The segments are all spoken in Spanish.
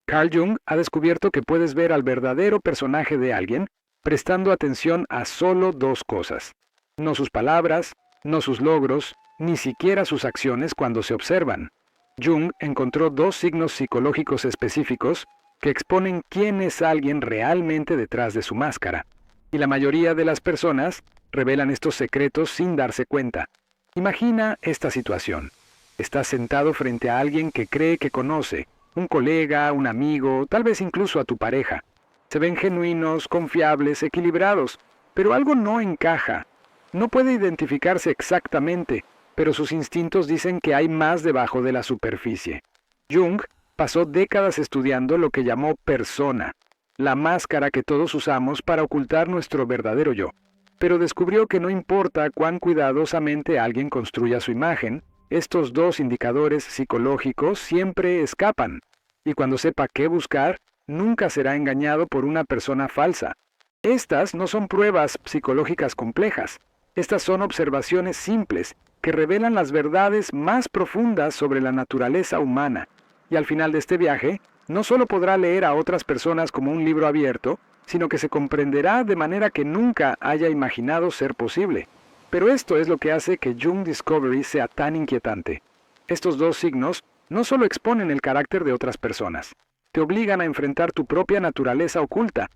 Carl Jung ha descubierto que puedes ver al verdadero personaje de alguien prestando atención a solo dos cosas: no sus palabras, no sus logros, ni siquiera sus acciones cuando se observan. Jung encontró dos signos psicológicos específicos que exponen quién es alguien realmente detrás de su máscara. Y la mayoría de las personas revelan estos secretos sin darse cuenta. Imagina esta situación. Estás sentado frente a alguien que cree que conoce, un colega, un amigo, tal vez incluso a tu pareja. Se ven genuinos, confiables, equilibrados, pero algo no encaja. No puede identificarse exactamente, pero sus instintos dicen que hay más debajo de la superficie. Jung pasó décadas estudiando lo que llamó persona, la máscara que todos usamos para ocultar nuestro verdadero yo. Pero descubrió que no importa cuán cuidadosamente alguien construya su imagen, estos dos indicadores psicológicos siempre escapan, y cuando sepa qué buscar, nunca será engañado por una persona falsa. Estas no son pruebas psicológicas complejas, estas son observaciones simples que revelan las verdades más profundas sobre la naturaleza humana. Y al final de este viaje, no solo podrá leer a otras personas como un libro abierto, sino que se comprenderá de manera que nunca haya imaginado ser posible. Pero esto es lo que hace que Jung Discovery sea tan inquietante. Estos dos signos no solo exponen el carácter de otras personas, te obligan a enfrentar tu propia naturaleza oculta.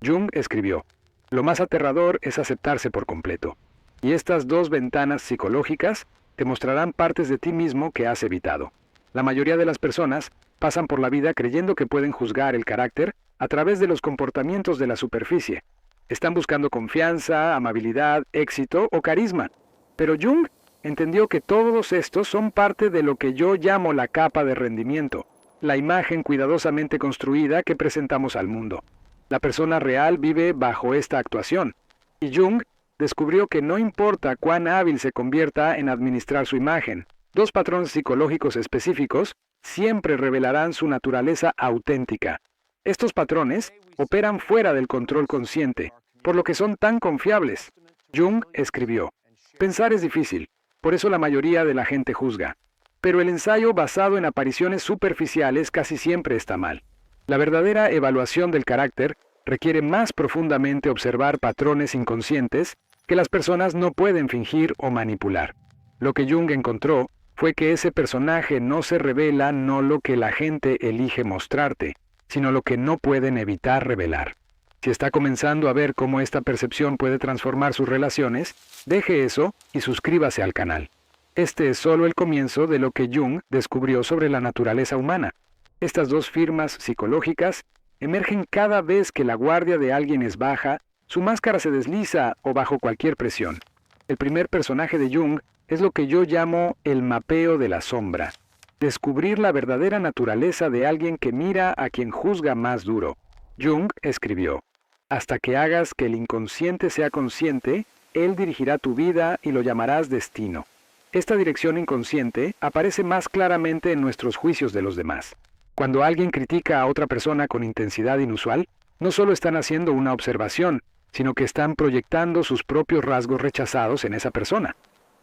Jung escribió: lo más aterrador es aceptarse por completo. Y estas dos ventanas psicológicas te mostrarán partes de ti mismo que has evitado. La mayoría de las personas pasan por la vida creyendo que pueden juzgar el carácter a través de los comportamientos de la superficie. Están buscando confianza, amabilidad, éxito o carisma. Pero Jung entendió que todos estos son parte de lo que yo llamo la capa de rendimiento, la imagen cuidadosamente construida que presentamos al mundo. La persona real vive bajo esta actuación. Y Jung descubrió que no importa cuán hábil se convierta en administrar su imagen, dos patrones psicológicos específicos siempre revelarán su naturaleza auténtica. Estos patrones operan fuera del control consciente, por lo que son tan confiables. Jung escribió: pensar es difícil, por eso la mayoría de la gente juzga. Pero el ensayo basado en apariciones superficiales casi siempre está mal. La verdadera evaluación del carácter requiere más profundamente observar patrones inconscientes que las personas no pueden fingir o manipular. Lo que Jung encontró fue que ese personaje no se revela no lo que la gente elige mostrarte, sino lo que no pueden evitar revelar. Si está comenzando a ver cómo esta percepción puede transformar sus relaciones, deje eso y suscríbase al canal. Este es solo el comienzo de lo que Jung descubrió sobre la naturaleza humana. Estas dos firmas psicológicas emergen cada vez que la guardia de alguien es baja, su máscara se desliza o bajo cualquier presión. El primer personaje de Jung es lo que yo llamo el mapeo de la sombra. Descubrir la verdadera naturaleza de alguien que mira a quien juzga más duro. Jung escribió: hasta que hagas que el inconsciente sea consciente, él dirigirá tu vida y lo llamarás destino. Esta dirección inconsciente aparece más claramente en nuestros juicios de los demás. Cuando alguien critica a otra persona con intensidad inusual, no solo están haciendo una observación, sino que están proyectando sus propios rasgos rechazados en esa persona.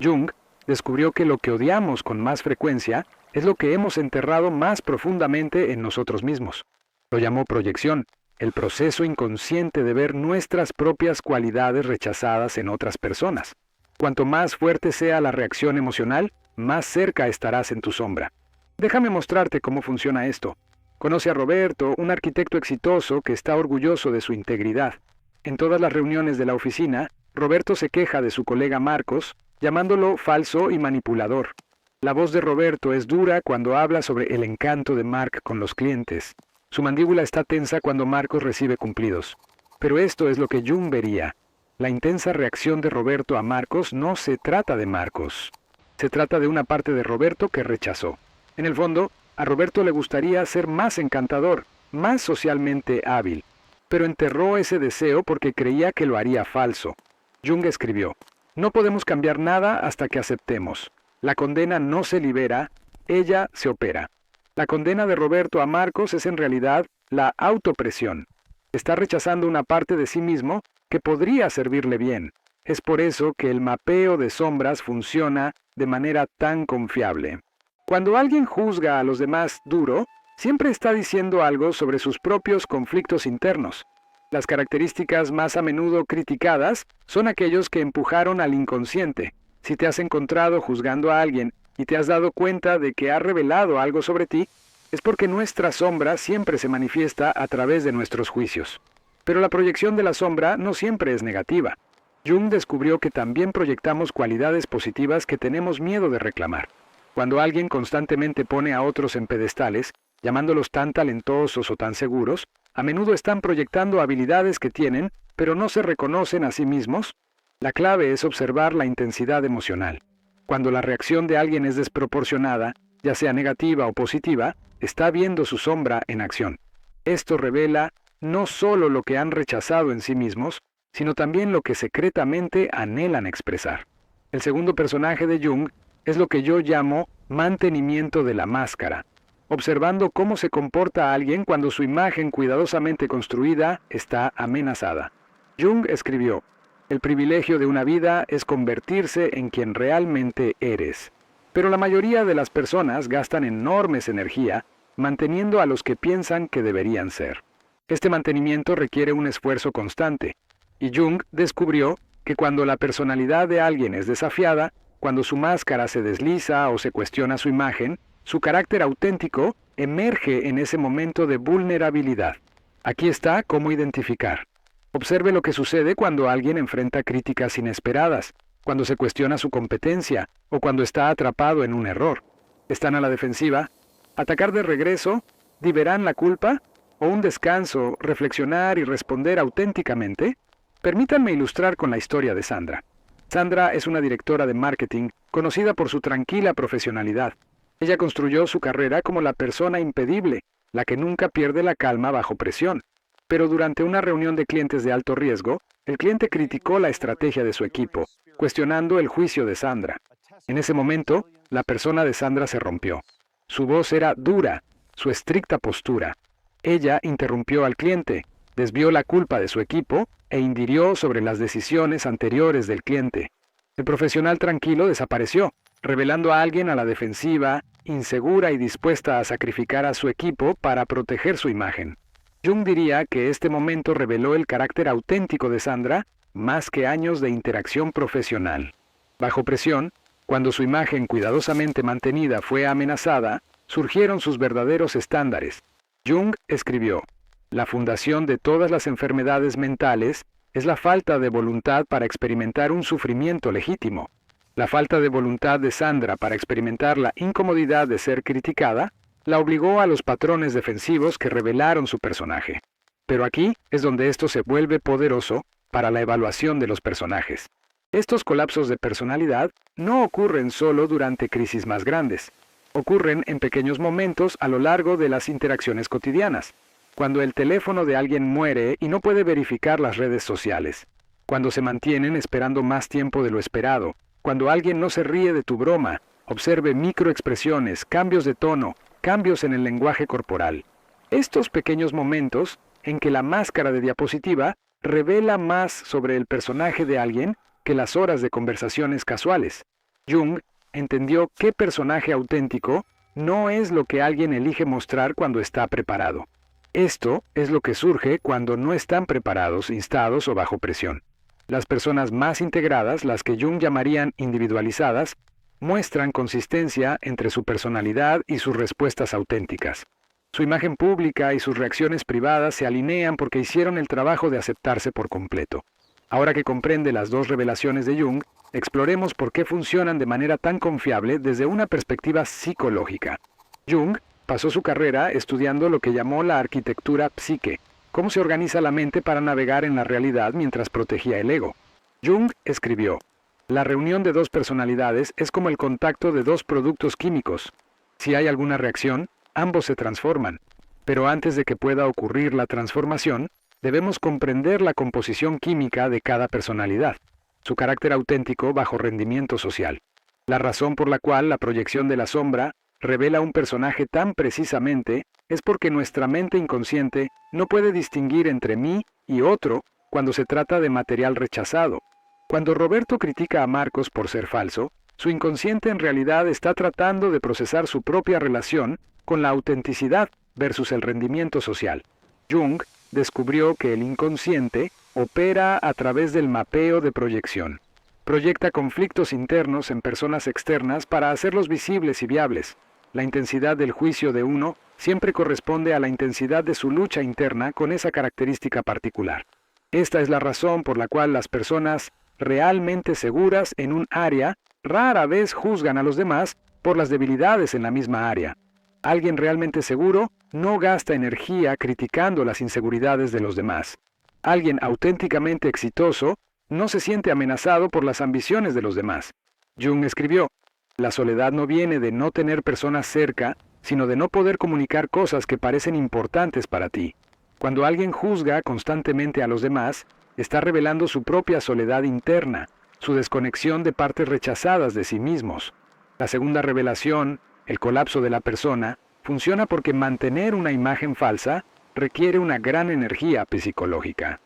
Jung descubrió que lo que odiamos con más frecuencia es lo que hemos enterrado más profundamente en nosotros mismos. Lo llamó proyección, el proceso inconsciente de ver nuestras propias cualidades rechazadas en otras personas. Cuanto más fuerte sea la reacción emocional, más cerca estarás en tu sombra. Déjame mostrarte cómo funciona esto. Conoce a Roberto, un arquitecto exitoso que está orgulloso de su integridad. En todas las reuniones de la oficina, Roberto se queja de su colega Marcos, llamándolo falso y manipulador. La voz de Roberto es dura cuando habla sobre el encanto de Mark con los clientes. Su mandíbula está tensa cuando Marcos recibe cumplidos. Pero esto es lo que Jung vería. La intensa reacción de Roberto a Marcos no se trata de Marcos. Se trata de una parte de Roberto que rechazó. En el fondo, a Roberto le gustaría ser más encantador, más socialmente hábil, pero enterró ese deseo porque creía que lo haría falso. Jung escribió: no podemos cambiar nada hasta que aceptemos. La condena no se libera, ella se opera. La condena de Roberto a Marcos es en realidad la autopresión. Está rechazando una parte de sí mismo que podría servirle bien. Es por eso que el mapeo de sombras funciona de manera tan confiable. Cuando alguien juzga a los demás duro, siempre está diciendo algo sobre sus propios conflictos internos. Las características más a menudo criticadas son aquellos que empujaron al inconsciente. Si te has encontrado juzgando a alguien y te has dado cuenta de que ha revelado algo sobre ti, es porque nuestra sombra siempre se manifiesta a través de nuestros juicios. Pero la proyección de la sombra no siempre es negativa. Jung descubrió que también proyectamos cualidades positivas que tenemos miedo de reclamar. Cuando alguien constantemente pone a otros en pedestales, llamándolos tan talentosos o tan seguros, a menudo están proyectando habilidades que tienen, pero no se reconocen a sí mismos. La clave es observar la intensidad emocional. Cuando la reacción de alguien es desproporcionada, ya sea negativa o positiva, está viendo su sombra en acción. Esto revela no solo lo que han rechazado en sí mismos, sino también lo que secretamente anhelan expresar. El segundo personaje de Jung es lo que yo llamo mantenimiento de la máscara, observando cómo se comporta alguien cuando su imagen cuidadosamente construida está amenazada. Jung escribió: "El privilegio de una vida es convertirse en quien realmente eres". Pero la mayoría de las personas gastan enormes energía manteniendo a los que piensan que deberían ser. Este mantenimiento requiere un esfuerzo constante, y Jung descubrió que cuando la personalidad de alguien es desafiada, cuando su máscara se desliza o se cuestiona su imagen, su carácter auténtico emerge en ese momento de vulnerabilidad. Aquí está cómo identificar. Observe lo que sucede cuando alguien enfrenta críticas inesperadas, cuando se cuestiona su competencia o cuando está atrapado en un error. ¿Están a la defensiva? ¿Atacar de regreso? ¿Liberan la culpa? ¿O un descanso, reflexionar y responder auténticamente? Permítanme ilustrar con la historia de Sandra. Sandra es una directora de marketing conocida por su tranquila profesionalidad. Ella construyó su carrera como la persona impedible, la que nunca pierde la calma bajo presión. Pero durante una reunión de clientes de alto riesgo, el cliente criticó la estrategia de su equipo, cuestionando el juicio de Sandra. En ese momento, la persona de Sandra se rompió. Su voz era dura, su estricta postura. Ella interrumpió al cliente, desvió la culpa de su equipo e indirió sobre las decisiones anteriores del cliente. El profesional tranquilo desapareció, revelando a alguien a la defensiva, insegura y dispuesta a sacrificar a su equipo para proteger su imagen. Jung diría que este momento reveló el carácter auténtico de Sandra más que años de interacción profesional. Bajo presión, cuando su imagen cuidadosamente mantenida fue amenazada, surgieron sus verdaderos estándares. Jung escribió: "La fundación de todas las enfermedades mentales es la falta de voluntad para experimentar un sufrimiento legítimo. La falta de voluntad de Sandra para experimentar la incomodidad de ser criticada la obligó a los patrones defensivos que revelaron su personaje. Pero aquí es donde esto se vuelve poderoso para la evaluación de los personajes. Estos colapsos de personalidad no ocurren solo durante crisis más grandes. Ocurren en pequeños momentos a lo largo de las interacciones cotidianas. Cuando el teléfono de alguien muere y no puede verificar las redes sociales. Cuando se mantienen esperando más tiempo de lo esperado. Cuando alguien no se ríe de tu broma. Observe microexpresiones, cambios de tono, cambios en el lenguaje corporal. Estos pequeños momentos en que la máscara de diapositiva revela más sobre el personaje de alguien que las horas de conversaciones casuales. Jung entendió que personaje auténtico no es lo que alguien elige mostrar cuando está preparado. Esto es lo que surge cuando no están preparados, instados o bajo presión. Las personas más integradas, las que Jung llamarían individualizadas, muestran consistencia entre su personalidad y sus respuestas auténticas. Su imagen pública y sus reacciones privadas se alinean porque hicieron el trabajo de aceptarse por completo. Ahora que comprende las dos revelaciones de Jung, exploremos por qué funcionan de manera tan confiable desde una perspectiva psicológica. Jung pasó su carrera estudiando lo que llamó la arquitectura psique, cómo se organiza la mente para navegar en la realidad mientras protegía el ego. Jung escribió: "La reunión de dos personalidades es como el contacto de dos productos químicos. Si hay alguna reacción, ambos se transforman. Pero antes de que pueda ocurrir la transformación, debemos comprender la composición química de cada personalidad, su carácter auténtico bajo rendimiento social. La razón por la cual la proyección de la sombra revela un personaje tan precisamente es porque nuestra mente inconsciente no puede distinguir entre mí y otro cuando se trata de material rechazado. Cuando Roberto critica a Marcos por ser falso, su inconsciente en realidad está tratando de procesar su propia relación con la autenticidad versus el rendimiento social. Jung descubrió que el inconsciente opera a través del mapeo de proyección. Proyecta conflictos internos en personas externas para hacerlos visibles y viables. La intensidad del juicio de uno siempre corresponde a la intensidad de su lucha interna con esa característica particular. Esta es la razón por la cual las personas realmente seguras en un área rara vez juzgan a los demás por las debilidades en la misma área. Alguien realmente seguro no gasta energía criticando las inseguridades de los demás. Alguien auténticamente exitoso no se siente amenazado por las ambiciones de los demás. Jung escribió: la soledad no viene de no tener personas cerca, sino de no poder comunicar cosas que parecen importantes para ti. Cuando alguien juzga constantemente a los demás, está revelando su propia soledad interna, su desconexión de partes rechazadas de sí mismos. La segunda revelación, el colapso de la persona, funciona porque mantener una imagen falsa requiere una gran energía psicológica.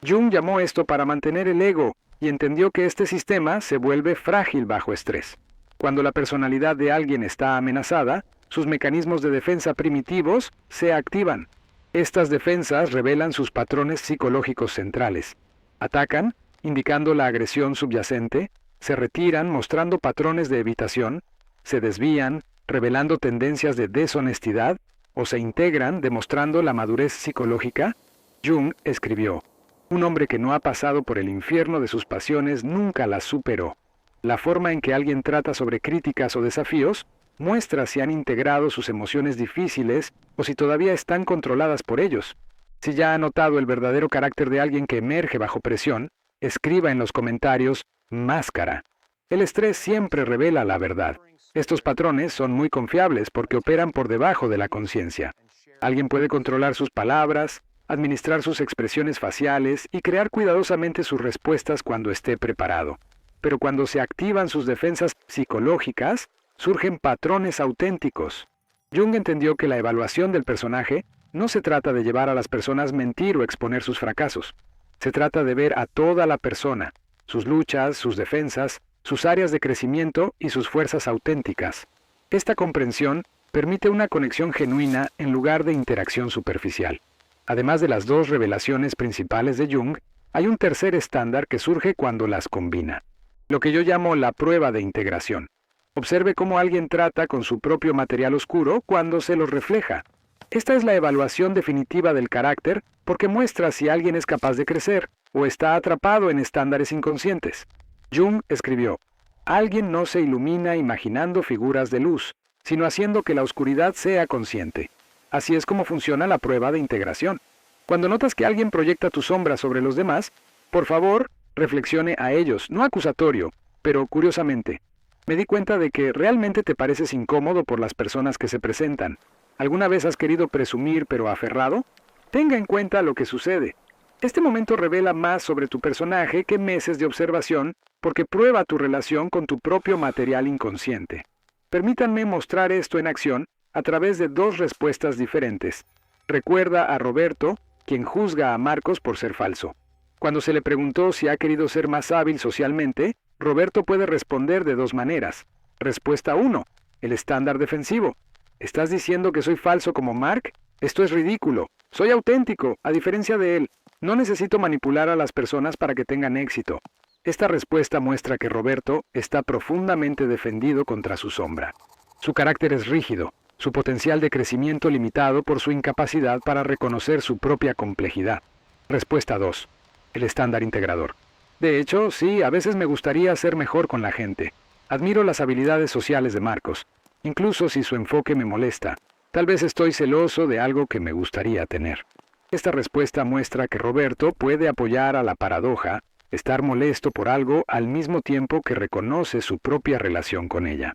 Jung llamó esto para mantener el ego y entendió que este sistema se vuelve frágil bajo estrés. Cuando la personalidad de alguien está amenazada, sus mecanismos de defensa primitivos se activan. Estas defensas revelan sus patrones psicológicos centrales. Atacan, indicando la agresión subyacente, se retiran mostrando patrones de evitación, se desvían, revelando tendencias de deshonestidad, o se integran demostrando la madurez psicológica. Jung escribió: un hombre que no ha pasado por el infierno de sus pasiones nunca las superó. La forma en que alguien trata sobre críticas o desafíos muestra si han integrado sus emociones difíciles o si todavía están controladas por ellos. Si ya ha notado el verdadero carácter de alguien que emerge bajo presión, escriba en los comentarios máscara. El estrés siempre revela la verdad. Estos patrones son muy confiables porque operan por debajo de la conciencia. Alguien puede controlar sus palabras, administrar sus expresiones faciales y crear cuidadosamente sus respuestas cuando esté preparado. Pero cuando se activan sus defensas psicológicas, surgen patrones auténticos. Jung entendió que la evaluación del personaje no se trata de llevar a las personas a mentir o exponer sus fracasos. Se trata de ver a toda la persona, sus luchas, sus defensas, sus áreas de crecimiento y sus fuerzas auténticas. Esta comprensión permite una conexión genuina en lugar de interacción superficial. Además de las dos revelaciones principales de Jung, hay un tercer estándar que surge cuando las combina. Lo que yo llamo la prueba de integración. Observe cómo alguien trata con su propio material oscuro cuando se los refleja. Esta es la evaluación definitiva del carácter porque muestra si alguien es capaz de crecer o está atrapado en estándares inconscientes. Jung escribió: alguien no se ilumina imaginando figuras de luz, sino haciendo que la oscuridad sea consciente. Así es como funciona la prueba de integración. Cuando notas que alguien proyecta tu sombra sobre los demás, por favor, reflexione a ellos, no acusatorio, pero curiosamente. Me di cuenta de que realmente te pareces incómodo por las personas que se presentan. ¿Alguna vez has querido presumir pero aferrado? Tenga en cuenta lo que sucede. Este momento revela más sobre tu personaje que meses de observación porque prueba tu relación con tu propio material inconsciente. Permítanme mostrar esto en acción a través de dos respuestas diferentes. Recuerda a Roberto, quien juzga a Marcos por ser falso. Cuando se le preguntó si ha querido ser más hábil socialmente, Roberto puede responder de dos maneras. Respuesta 1. El estándar defensivo. ¿Estás diciendo que soy falso como Mark? Esto es ridículo. Soy auténtico, a diferencia de él. No necesito manipular a las personas para que tengan éxito. Esta respuesta muestra que Roberto está profundamente defendido contra su sombra. Su carácter es rígido, su potencial de crecimiento limitado por su incapacidad para reconocer su propia complejidad. Respuesta 2. El estándar integrador. De hecho, sí, a veces me gustaría ser mejor con la gente. Admiro las habilidades sociales de Marcos, incluso si su enfoque me molesta. Tal vez estoy celoso de algo que me gustaría tener. Esta respuesta muestra que Roberto puede apoyar a la paradoja, estar molesto por algo al mismo tiempo que reconoce su propia relación con ella.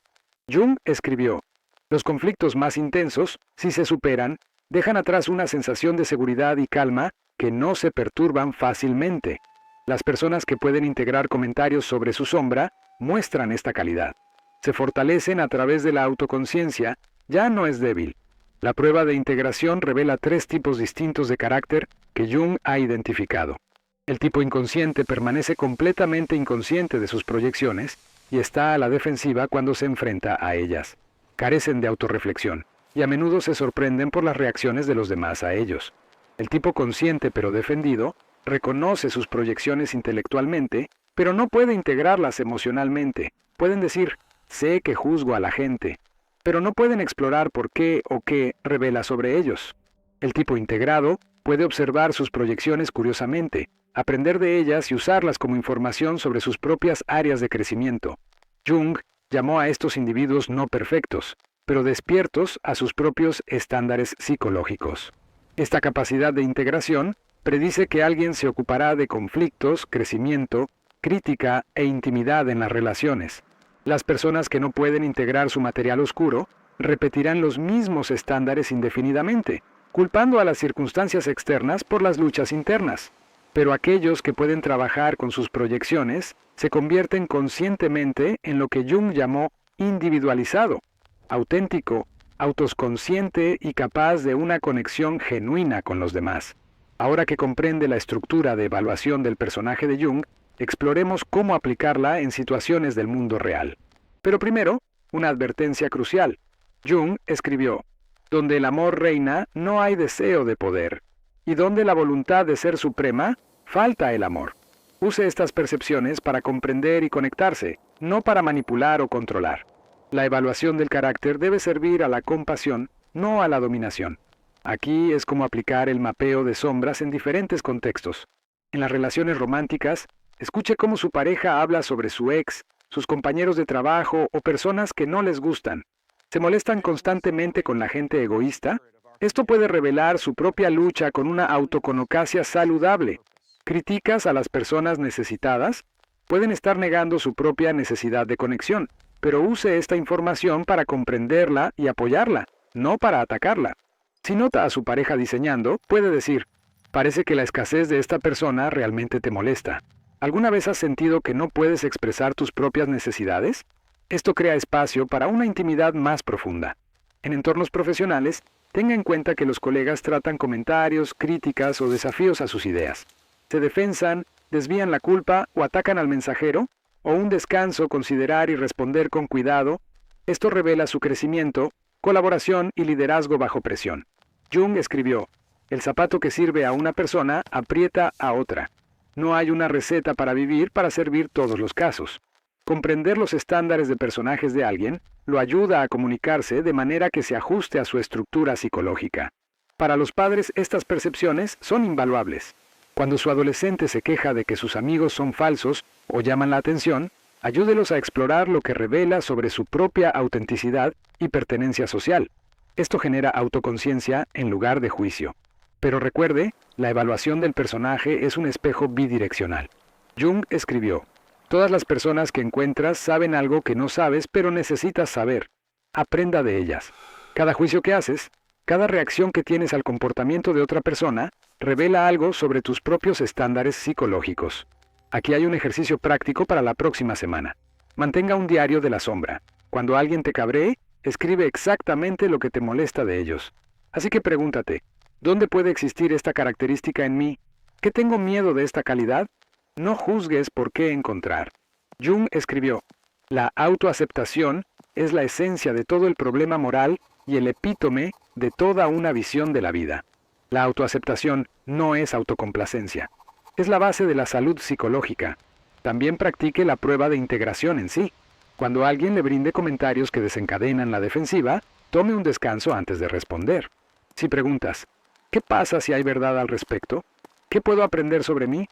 Jung escribió: los conflictos más intensos, si se superan, dejan atrás una sensación de seguridad y calma que no se perturban fácilmente. Las personas que pueden integrar comentarios sobre su sombra muestran esta calidad. Se fortalecen a través de la autoconciencia, ya no es débil. La prueba de integración revela 3 tipos distintos de carácter que Jung ha identificado. El tipo inconsciente permanece completamente inconsciente de sus proyecciones y está a la defensiva cuando se enfrenta a ellas. Carecen de autorreflexión. y a menudo se sorprenden por las reacciones de los demás a ellos. El tipo consciente pero defendido reconoce sus proyecciones intelectualmente, pero no puede integrarlas emocionalmente. Pueden decir, sé que juzgo a la gente, pero no pueden explorar por qué o qué revela sobre ellos. El tipo integrado puede observar sus proyecciones curiosamente, aprender de ellas y usarlas como información sobre sus propias áreas de crecimiento. Jung llamó a estos individuos no perfectos, pero despiertos a sus propios estándares psicológicos. Esta capacidad de integración predice que alguien se ocupará de conflictos, crecimiento, crítica e intimidad en las relaciones. Las personas que no pueden integrar su material oscuro repetirán los mismos estándares indefinidamente, culpando a las circunstancias externas por las luchas internas. Pero aquellos que pueden trabajar con sus proyecciones se convierten conscientemente en lo que Jung llamó individualizado, auténtico, autoconsciente y capaz de una conexión genuina con los demás. Ahora que comprende la estructura de evaluación del personaje de Jung, exploremos cómo aplicarla en situaciones del mundo real. Pero primero, una advertencia crucial. Jung escribió, donde el amor reina, no hay deseo de poder, y donde la voluntad de ser suprema, falta el amor. Use estas percepciones para comprender y conectarse, no para manipular o controlar. La evaluación del carácter debe servir a la compasión, no a la dominación. Aquí es como aplicar el mapeo de sombras en diferentes contextos. En las relaciones románticas, escuche cómo su pareja habla sobre su ex, sus compañeros de trabajo o personas que no les gustan. ¿Se molestan constantemente con la gente egoísta? Esto puede revelar su propia lucha con una autoconocacia saludable. ¿Criticas a las personas necesitadas? Pueden estar negando su propia necesidad de conexión, pero use esta información para comprenderla y apoyarla, no para atacarla. Si nota a su pareja diseñando, puede decir, parece que la escasez de esta persona realmente te molesta. ¿Alguna vez has sentido que no puedes expresar tus propias necesidades? Esto crea espacio para una intimidad más profunda. En entornos profesionales, tenga en cuenta que los colegas tratan comentarios, críticas o desafíos a sus ideas. Se defensan, desvían la culpa o atacan al mensajero, o un descanso, considerar y responder con cuidado. Esto revela su crecimiento, colaboración y liderazgo bajo presión. Jung escribió, el zapato que sirve a una persona aprieta a otra. No hay una receta para vivir para servir todos los casos. Comprender los estándares de personajes de alguien lo ayuda a comunicarse de manera que se ajuste a su estructura psicológica. Para los padres, estas percepciones son invaluables. Cuando su adolescente se queja de que sus amigos son falsos o llaman la atención, ayúdelos a explorar lo que revela sobre su propia autenticidad y pertenencia social. Esto genera autoconciencia en lugar de juicio. Pero recuerde, la evaluación del personaje es un espejo bidireccional. Jung escribió, todas las personas que encuentras saben algo que no sabes, pero necesitas saber. Aprenda de ellas. Cada juicio que haces, cada reacción que tienes al comportamiento de otra persona, revela algo sobre tus propios estándares psicológicos. Aquí hay un ejercicio práctico para la próxima semana. Mantenga un diario de la sombra. Cuando alguien te cabree, escribe exactamente lo que te molesta de ellos. Así que pregúntate, ¿dónde puede existir esta característica en mí? ¿Qué tengo miedo de esta calidad? No juzgues por qué encontrar. Jung escribió, la autoaceptación es la esencia de todo el problema moral y el epítome de toda una visión de la vida. La autoaceptación no es autocomplacencia. Es la base de la salud psicológica. También practique la prueba de integración en sí. Cuando alguien le brinde comentarios que desencadenan la defensiva, tome un descanso antes de responder. Si preguntas, ¿qué pasa si hay verdad al respecto? ¿Qué puedo aprender sobre mí?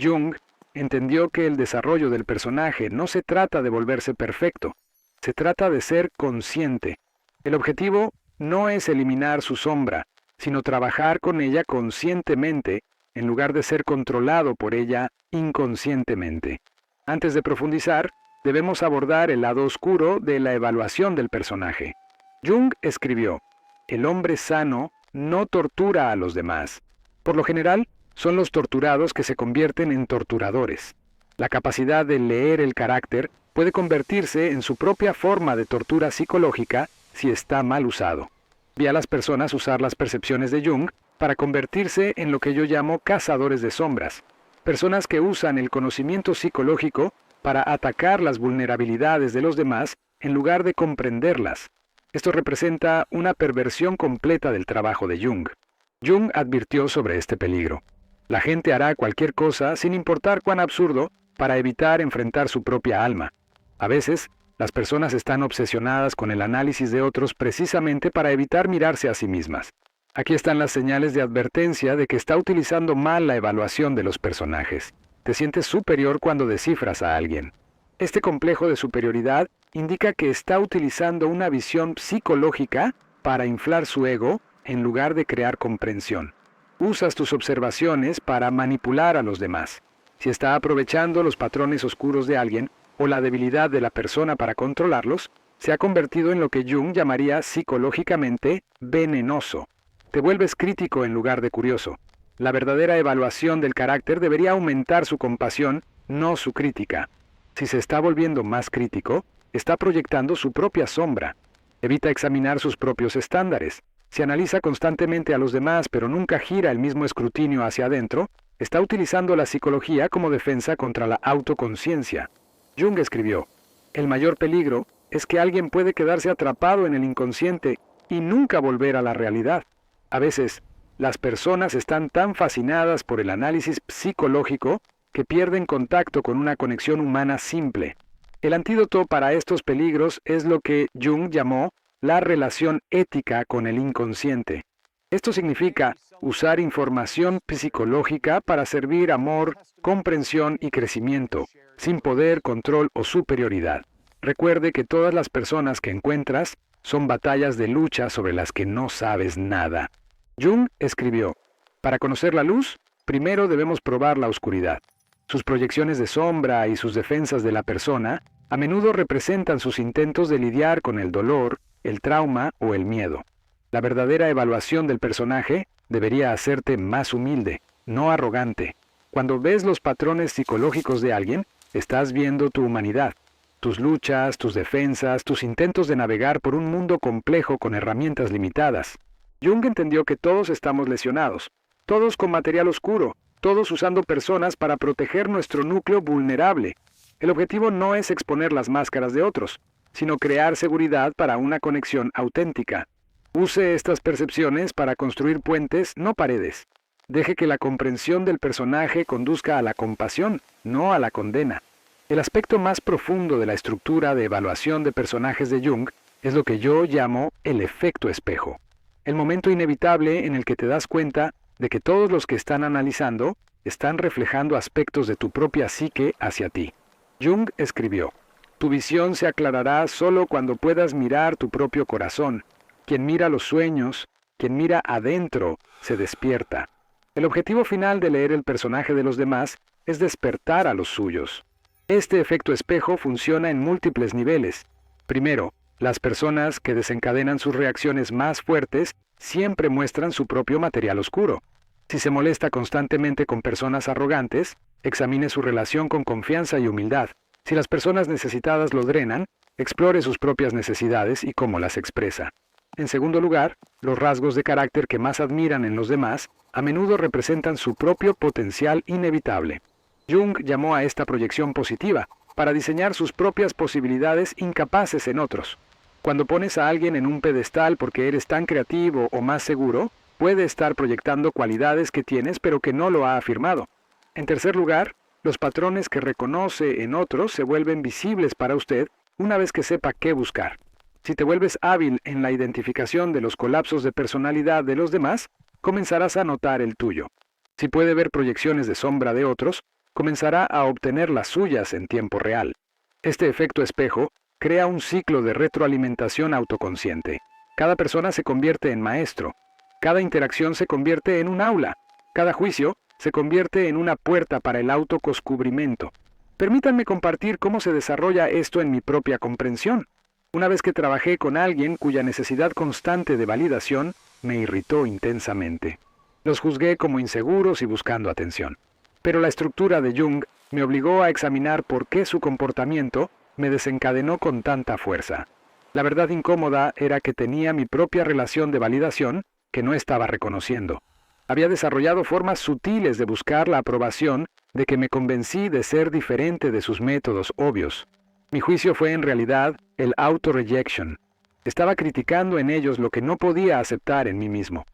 Jung entendió que el desarrollo del personaje no se trata de volverse perfecto, se trata de ser consciente. El objetivo no es eliminar su sombra, sino trabajar con ella conscientemente, en lugar de ser controlado por ella inconscientemente. Antes de profundizar, debemos abordar el lado oscuro de la evaluación del personaje. Jung escribió, el hombre sano no tortura a los demás. Por lo general, son los torturados que se convierten en torturadores. La capacidad de leer el carácter puede convertirse en su propia forma de tortura psicológica si está mal usado. Vi a las personas usar las percepciones de Jung para convertirse en lo que yo llamo cazadores de sombras. Personas que usan el conocimiento psicológico para atacar las vulnerabilidades de los demás en lugar de comprenderlas. Esto representa una perversión completa del trabajo de Jung. Jung advirtió sobre este peligro. La gente hará cualquier cosa, sin importar cuán absurdo, para evitar enfrentar su propia alma. A veces, las personas están obsesionadas con el análisis de otros precisamente para evitar mirarse a sí mismas. Aquí están las señales de advertencia de que está utilizando mal la evaluación de los personajes. Te sientes superior cuando descifras a alguien. Este complejo de superioridad indica que está utilizando una visión psicológica para inflar su ego en lugar de crear comprensión. Usas tus observaciones para manipular a los demás. Si está aprovechando los patrones oscuros de alguien o la debilidad de la persona para controlarlos, se ha convertido en lo que Jung llamaría psicológicamente venenoso. Te vuelves crítico en lugar de curioso. La verdadera evaluación del carácter debería aumentar su compasión, no su crítica. Si se está volviendo más crítico, está proyectando su propia sombra. Evita examinar sus propios estándares. Si analiza constantemente a los demás pero nunca gira el mismo escrutinio hacia adentro, está utilizando la psicología como defensa contra la autoconciencia. Jung escribió, el mayor peligro es que alguien puede quedarse atrapado en el inconsciente y nunca volver a la realidad. A veces, las personas están tan fascinadas por el análisis psicológico que pierden contacto con una conexión humana simple. El antídoto para estos peligros es lo que Jung llamó la relación ética con el inconsciente. Esto significa usar información psicológica para servir amor, comprensión y crecimiento, sin poder, control o superioridad. Recuerde que todas las personas que encuentras son batallas de lucha sobre las que no sabes nada. Jung escribió, para conocer la luz, primero debemos probar la oscuridad. Sus proyecciones de sombra y sus defensas de la persona a menudo representan sus intentos de lidiar con el dolor, el trauma o el miedo. La verdadera evaluación del personaje debería hacerte más humilde, no arrogante. Cuando ves los patrones psicológicos de alguien, estás viendo tu humanidad, tus luchas, tus defensas, tus intentos de navegar por un mundo complejo con herramientas limitadas. Jung entendió que todos estamos lesionados, todos con material oscuro, todos usando personas para proteger nuestro núcleo vulnerable. El objetivo no es exponer las máscaras de otros, sino crear seguridad para una conexión auténtica. Use estas percepciones para construir puentes, no paredes. Deje que la comprensión del personaje conduzca a la compasión, no a la condena. El aspecto más profundo de la estructura de evaluación de personajes de Jung es lo que yo llamo el efecto espejo. El momento inevitable en el que te das cuenta de que todos los que están analizando están reflejando aspectos de tu propia psique hacia ti. Jung escribió, tu visión se aclarará solo cuando puedas mirar tu propio corazón. Quien mira los sueños, quien mira adentro, se despierta. El objetivo final de leer el personaje de los demás es despertar a los suyos. Este efecto espejo funciona en múltiples niveles. Primero, las personas que desencadenan sus reacciones más fuertes siempre muestran su propio material oscuro. Si se molesta constantemente con personas arrogantes, examine su relación con confianza y humildad. Si las personas necesitadas lo drenan, explore sus propias necesidades y cómo las expresa. En segundo lugar, los rasgos de carácter que más admiran en los demás a menudo representan su propio potencial inevitable. Jung llamó a esta proyección positiva, para diseñar sus propias posibilidades incapaces en otros. Cuando pones a alguien en un pedestal porque eres tan creativo o más seguro, puede estar proyectando cualidades que tienes pero que no lo ha afirmado. En tercer lugar, los patrones que reconoce en otros se vuelven visibles para usted una vez que sepa qué buscar. Si te vuelves hábil en la identificación de los colapsos de personalidad de los demás, comenzarás a notar el tuyo. Si puede ver proyecciones de sombra de otros, comenzará a obtener las suyas en tiempo real. Este efecto espejo crea un ciclo de retroalimentación autoconsciente. Cada persona se convierte en maestro. Cada interacción se convierte en un aula. Cada juicio se convierte en una puerta para el autocoscubrimiento. Permítanme compartir cómo se desarrolla esto en mi propia comprensión. Una vez que trabajé con alguien cuya necesidad constante de validación me irritó intensamente. Los juzgué como inseguros y buscando atención. Pero la estructura de Jung me obligó a examinar por qué su comportamiento me desencadenó con tanta fuerza. La verdad incómoda era que tenía mi propia relación de validación que no estaba reconociendo. Había desarrollado formas sutiles de buscar la aprobación de que me convencí de ser diferente de sus métodos obvios. Mi juicio fue en realidad el auto-rejection. Estaba criticando en ellos lo que no podía aceptar en mí mismo.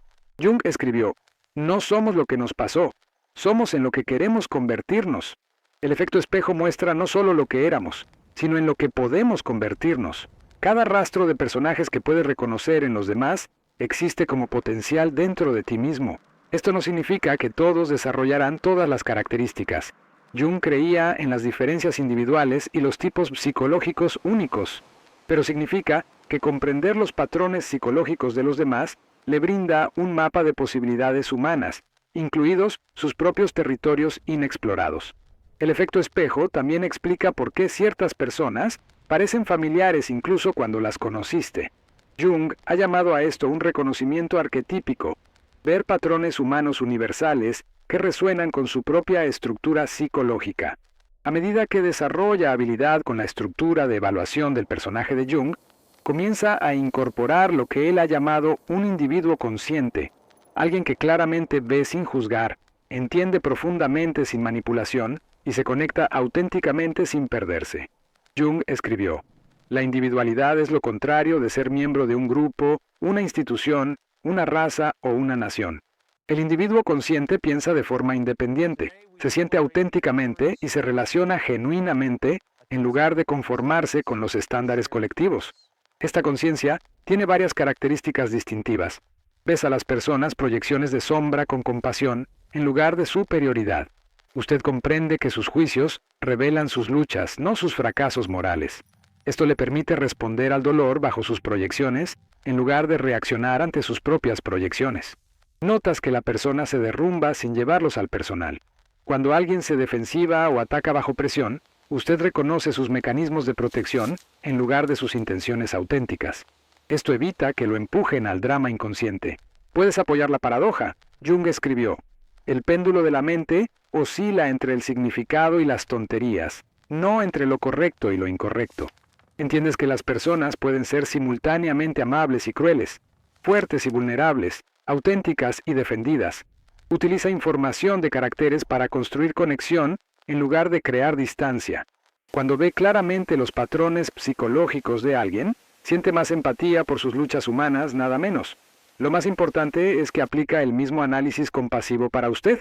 Jung escribió, no somos lo que nos pasó, somos en lo que queremos convertirnos. El efecto espejo muestra no solo lo que éramos, sino en lo que podemos convertirnos. Cada rastro de personajes que puedes reconocer en los demás existe como potencial dentro de ti mismo. Esto no significa que todos desarrollarán todas las características. Jung creía en las diferencias individuales y los tipos psicológicos únicos, pero significa que comprender los patrones psicológicos de los demás le brinda un mapa de posibilidades humanas, incluidos sus propios territorios inexplorados. El efecto espejo también explica por qué ciertas personas parecen familiares incluso cuando las conociste. Jung ha llamado a esto un reconocimiento arquetípico, ver patrones humanos universales que resuenan con su propia estructura psicológica. A medida que desarrolla habilidad con la estructura de evaluación del personaje de Jung, comienza a incorporar lo que él ha llamado un individuo consciente, alguien que claramente ve sin juzgar, entiende profundamente sin manipulación y se conecta auténticamente sin perderse. Jung escribió, la individualidad es lo contrario de ser miembro de un grupo, una institución, una raza o una nación. El individuo consciente piensa de forma independiente, se siente auténticamente y se relaciona genuinamente en lugar de conformarse con los estándares colectivos. Esta conciencia tiene varias características distintivas. Ves a las personas proyecciones de sombra con compasión en lugar de superioridad. Usted comprende que sus juicios revelan sus luchas, no sus fracasos morales. Esto le permite responder al dolor bajo sus proyecciones en lugar de reaccionar ante sus propias proyecciones. Notas que la persona se derrumba sin llevarlos al personal. Cuando alguien se defensiva o ataca bajo presión, usted reconoce sus mecanismos de protección en lugar de sus intenciones auténticas. Esto evita que lo empujen al drama inconsciente. Puedes apoyar la paradoja. Jung escribió, el péndulo de la mente oscila entre el significado y las tonterías, no entre lo correcto y lo incorrecto. Entiendes que las personas pueden ser simultáneamente amables y crueles, fuertes y vulnerables, auténticas y defendidas. Utiliza información de caracteres para construir conexión en lugar de crear distancia. Cuando ve claramente los patrones psicológicos de alguien, siente más empatía por sus luchas humanas, nada menos. Lo más importante es que aplica el mismo análisis compasivo para usted.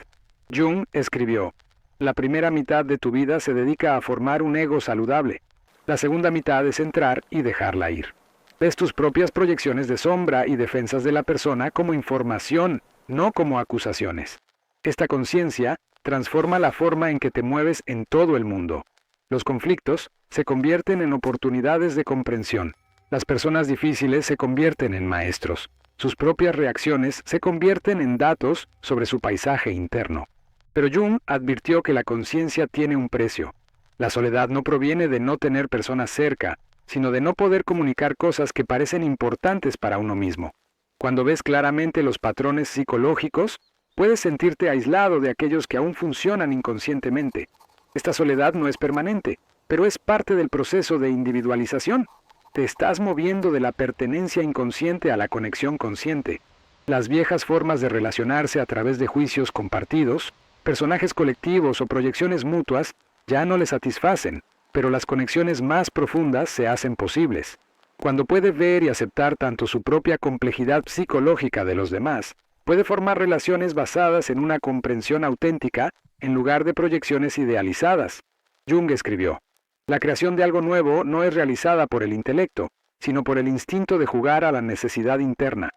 Jung escribió, la primera mitad de tu vida se dedica a formar un ego saludable. La segunda mitad es entrar y dejarla ir. Ves tus propias proyecciones de sombra y defensas de la persona como información, no como acusaciones. Esta conciencia transforma la forma en que te mueves en todo el mundo. Los conflictos se convierten en oportunidades de comprensión. Las personas difíciles se convierten en maestros. Sus propias reacciones se convierten en datos sobre su paisaje interno. Pero Jung advirtió que la conciencia tiene un precio. La soledad no proviene de no tener personas cerca, sino de no poder comunicar cosas que parecen importantes para uno mismo. Cuando ves claramente los patrones psicológicos, puedes sentirte aislado de aquellos que aún funcionan inconscientemente. Esta soledad no es permanente, pero es parte del proceso de individualización. Te estás moviendo de la pertenencia inconsciente a la conexión consciente. Las viejas formas de relacionarse a través de juicios compartidos, personajes colectivos o proyecciones mutuas ya no le satisfacen, pero las conexiones más profundas se hacen posibles. Cuando puede ver y aceptar tanto su propia complejidad psicológica de los demás, puede formar relaciones basadas en una comprensión auténtica en lugar de proyecciones idealizadas. Jung escribió, la creación de algo nuevo no es realizada por el intelecto, sino por el instinto de jugar a la necesidad interna.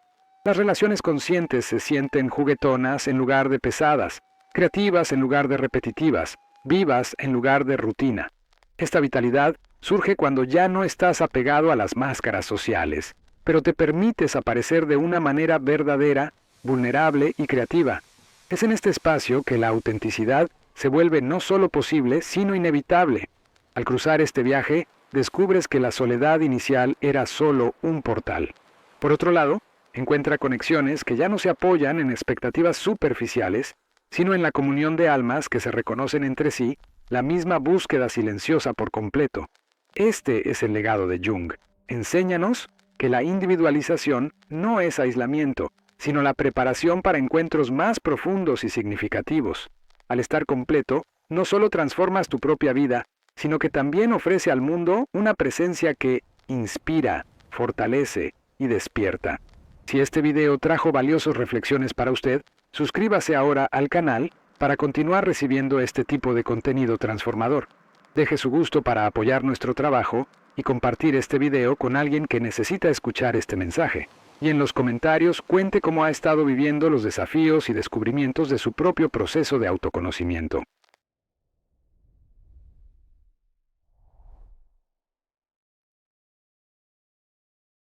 Las relaciones conscientes se sienten juguetonas en lugar de pesadas, creativas en lugar de repetitivas, vivas en lugar de rutina. Esta vitalidad surge cuando ya no estás apegado a las máscaras sociales, pero te permites aparecer de una manera verdadera, vulnerable y creativa. Es en este espacio que la autenticidad se vuelve no solo posible, sino inevitable. Al cruzar este viaje, descubres que la soledad inicial era solo un portal. Por otro lado, encuentra conexiones que ya no se apoyan en expectativas superficiales, sino en la comunión de almas que se reconocen entre sí, la misma búsqueda silenciosa por completo. Este es el legado de Jung. Enséñanos que la individualización no es aislamiento, sino la preparación para encuentros más profundos y significativos. Al estar completo, no solo transformas tu propia vida, sino que también ofrece al mundo una presencia que inspira, fortalece y despierta. Si este video trajo valiosas reflexiones para usted, suscríbase ahora al canal para continuar recibiendo este tipo de contenido transformador. Deje su gusto para apoyar nuestro trabajo y compartir este video con alguien que necesita escuchar este mensaje. Y en los comentarios cuente cómo ha estado viviendo los desafíos y descubrimientos de su propio proceso de autoconocimiento.